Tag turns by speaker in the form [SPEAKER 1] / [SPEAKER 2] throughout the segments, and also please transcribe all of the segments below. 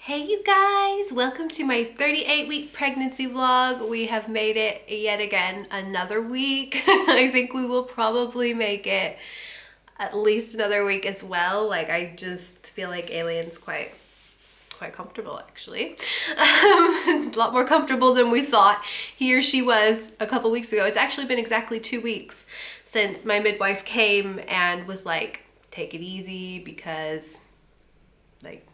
[SPEAKER 1] Hey you guys, welcome to my 38-week pregnancy vlog. We have made it yet again another week. I think we will probably make it at least another week as well. Like, I just feel like Alien's quite comfortable actually. A lot more comfortable than we thought he or she was a couple weeks ago. It's actually been exactly 2 weeks since my midwife came and was like, take it easy because like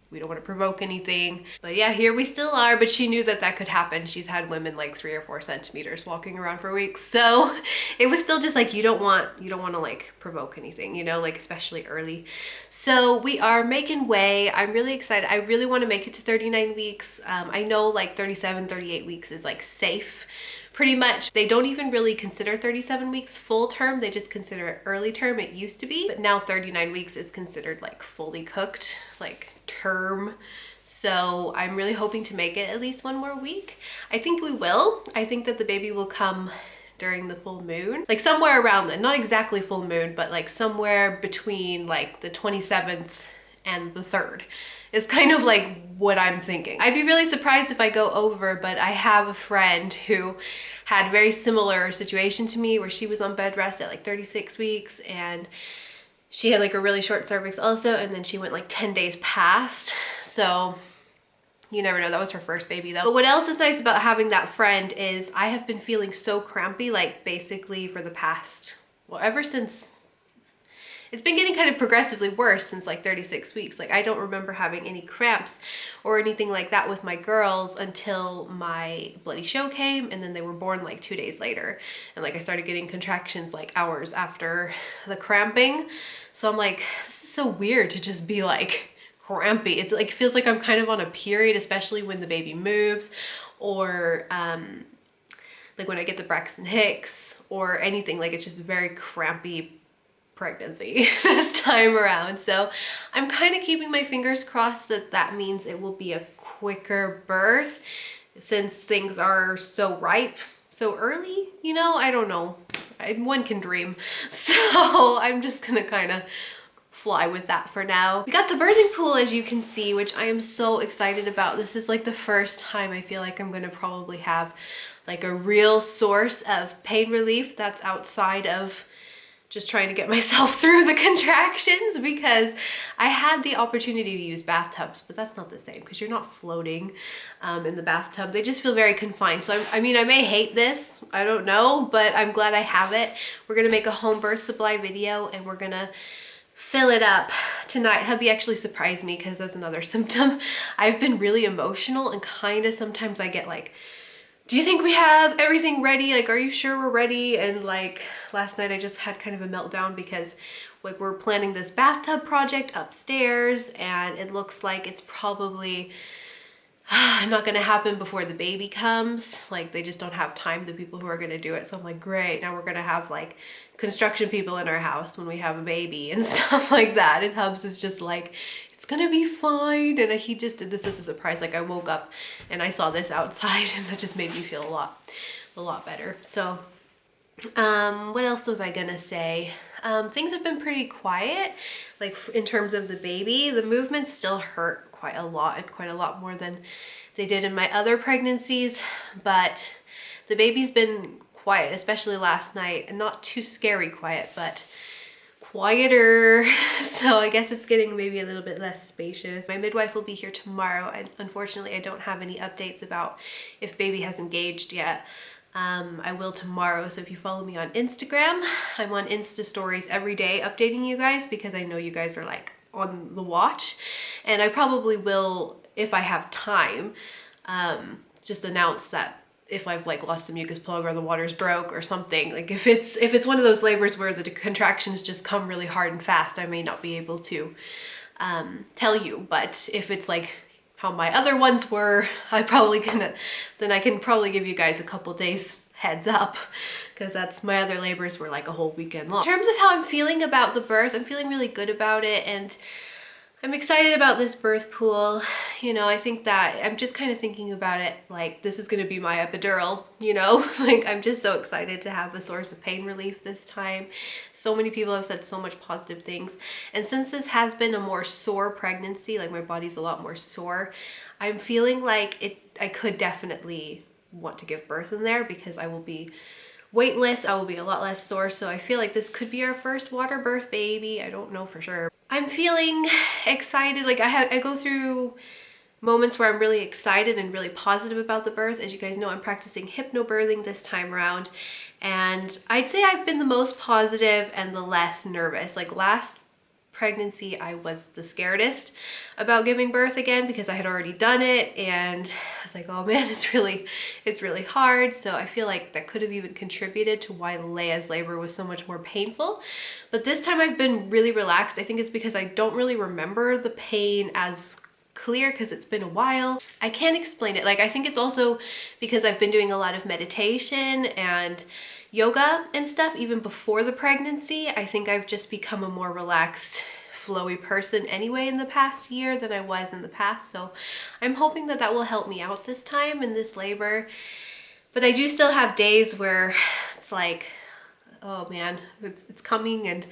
[SPEAKER 1] we don't want to provoke anything. But yeah, here we still are, but she knew that that could happen. She's had women like 3 or 4 centimeters walking around for weeks. So it was still just like, you don't want to like provoke anything, you know, like especially early. So we are making way. I'm really excited. I really want to make it to 39 weeks. I know like 37, 38 weeks is like safe. Pretty much, they don't even really consider 37 weeks full term. They just consider it early term. It used to be, but now 39 weeks is considered like fully cooked, like term. So I'm really hoping to make it at least 1 more week. I think we will. I think that the baby will come during the full moon, like somewhere around that, not exactly full moon, but like somewhere between like the 27th and the 3rd is kind of like what I'm thinking. I'd be really surprised if I go over, but I have a friend who had a very similar situation to me where she was on bed rest at like 36 weeks and she had like a really short cervix also, and then she went like 10 days past. So you never know. That was her first baby though. But what else is nice about having that friend is I have been feeling so crampy, like basically for the past, well, ever since, it's been getting kind of progressively worse since like 36 weeks. Like I don't remember having any cramps or anything like that with my girls until my bloody show came, and then they were born like 2 days later. And like I started getting contractions like hours after the cramping. So I'm like, this is so weird to just be like crampy. It's like, feels like I'm kind of on a period, especially when the baby moves, or like when I get the Braxton Hicks or anything. Like it's just very crampy pregnancy this time around. So I'm kind of keeping my fingers crossed that that means it will be a quicker birth since things are so ripe so early, you know. I don't know, one can dream. So I'm just gonna kind of fly with that for now. We got the birthing pool, as you can see, which I am so excited about. This is like the first time I feel like I'm gonna probably have like a real source of pain relief that's outside of just trying to get myself through the contractions, because I had the opportunity to use bathtubs, but that's not the same because you're not floating in the bathtub. They just feel very confined. So I mean, I may hate this, I don't know, but I'm glad I have it. We're gonna make a home birth supply video and we're gonna fill it up tonight. Hubby actually surprised me because that's another symptom. I've been really emotional and kind of sometimes I get like, do you think we have everything ready? Like, are you sure we're ready? And like last night I just had kind of a meltdown because like we're planning this bathtub project upstairs and it looks like it's probably not gonna happen before the baby comes. Like they just don't have time, the people who are gonna do it. So I'm like, great, now we're gonna have like construction people in our house when we have a baby and stuff like that. And Hubs is just like, it's gonna be fine. And he just did this as a surprise. Like I woke up and I saw this outside and that just made me feel a lot better. So what else was I gonna say? Things have been pretty quiet, like in terms of the baby. The movements still hurt quite a lot, and quite a lot more than they did in my other pregnancies, but the baby's been quiet, especially last night, and not too scary quiet, but quieter. So I guess it's getting maybe a little bit less spacious. My midwife will be here tomorrow, and unfortunately I don't have any updates about if baby has engaged yet. I will tomorrow, so if you follow me on Instagram, I'm on Insta stories every day updating you guys because I know you guys are like on the watch, and I probably will, if I have time, just announce that if I've like lost a mucus plug or the water's broke or something. Like if it's one of those labors where the contractions just come really hard and fast, I may not be able to tell you. But if it's like how my other ones were, then I can probably give you guys a couple days heads up, because that's, my other labors were like a whole weekend long. In terms of how I'm feeling about the birth, I'm feeling really good about it, and I'm excited about this birth pool. You know, I think that I'm just kind of thinking about it like this is going to be my epidural, you know? Like I'm just so excited to have a source of pain relief this time. So many people have said so much positive things. And since this has been a more sore pregnancy, like my body's a lot more sore, I'm feeling like I could definitely want to give birth in there because I will be weightless, I will be a lot less sore. So I feel like this could be our first water birth baby. I don't know for sure. I'm feeling excited. Like I go through moments where I'm really excited and really positive about the birth. As you guys know, I'm practicing hypnobirthing this time around, and I'd say I've been the most positive and the less nervous. Like last pregnancy, I was the scaredest about giving birth again because I had already done it, and I was like, oh man, it's really hard. So I feel like that could have even contributed to why Leia's labor was so much more painful. But this time I've been really relaxed. I think it's because I don't really remember the pain as clear because it's been a while. I can't explain it. Like I think it's also because I've been doing a lot of meditation and yoga and stuff even before the pregnancy. I think I've just become a more relaxed, flowy person anyway in the past year than I was in the past. So I'm hoping that that will help me out this time in this labor. But I do still have days where it's like, oh man, it's coming, and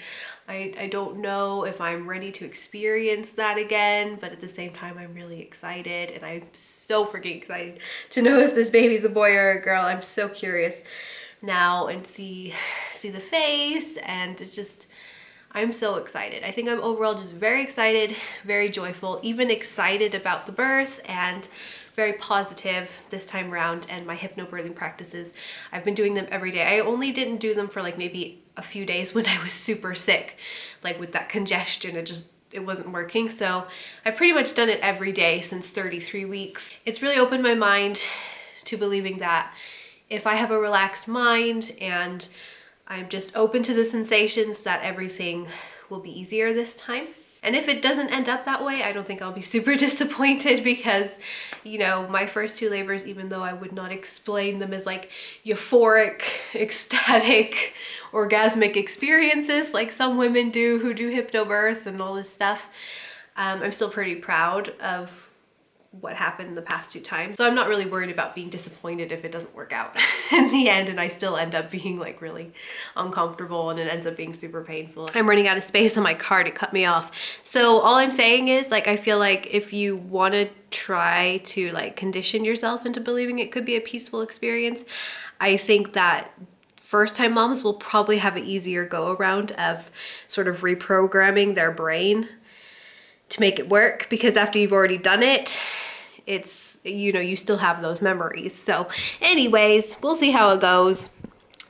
[SPEAKER 1] I don't know if I'm ready to experience that again, but at the same time I'm really excited, and I'm so freaking excited to know if this baby's a boy or a girl. I'm so curious now and see the face, and it's just, I'm so excited. I think I'm overall just very excited, very joyful, even excited about the birth, and very positive this time around. And my hypnobirthing practices, I've been doing them every day. I only didn't do them for like maybe a few days when I was super sick, like with that congestion, it wasn't working. So I've pretty much done it every day since 33 weeks. It's really opened my mind to believing that if I have a relaxed mind and I'm just open to the sensations, that everything will be easier this time. And if it doesn't end up that way, I don't think I'll be super disappointed because, you know, my first two labors, even though I would not explain them as like euphoric, ecstatic, orgasmic experiences like some women do who do hypnobirth and all this stuff, I'm still pretty proud of what happened the past two times. So I'm not really worried about being disappointed if it doesn't work out in the end and I still end up being like really uncomfortable and it ends up being super painful. I'm running out of space on my car to cut me off. So all I'm saying is, like, I feel like if you want to try to like condition yourself into believing it could be a peaceful experience, I think that first time moms will probably have an easier go around of sort of reprogramming their brain to make it work, because after you've already done it, it's, you know, you still have those memories. So anyways, we'll see how it goes.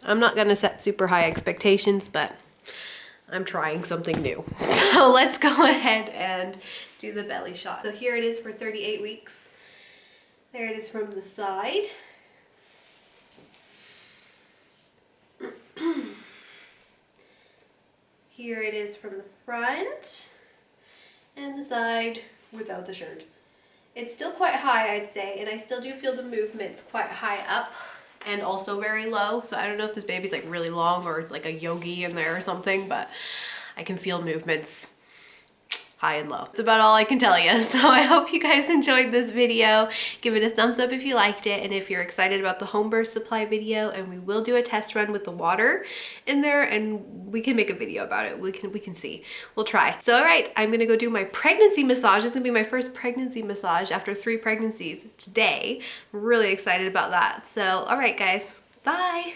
[SPEAKER 1] I'm not gonna set super high expectations, but I'm trying something new. So let's go ahead and do the belly shot. So here it is for 38 weeks. There it is from the side. Here it is from the front and the side without the shirt. It's still quite high, I'd say, and I still do feel the movements quite high up and also very low. So I don't know if this baby's like really long or it's like a yogi in there or something, but I can feel movements high and low. That's about all I can tell you. So I hope you guys enjoyed this video. Give it a thumbs up if you liked it, and if you're excited about the home birth supply video, and we will do a test run with the water in there, and we can make a video about it. We can see. We'll try. So all right, I'm gonna go do my pregnancy massage. This is gonna be my first pregnancy massage after 3 pregnancies today. I'm really excited about that. So all right guys, bye.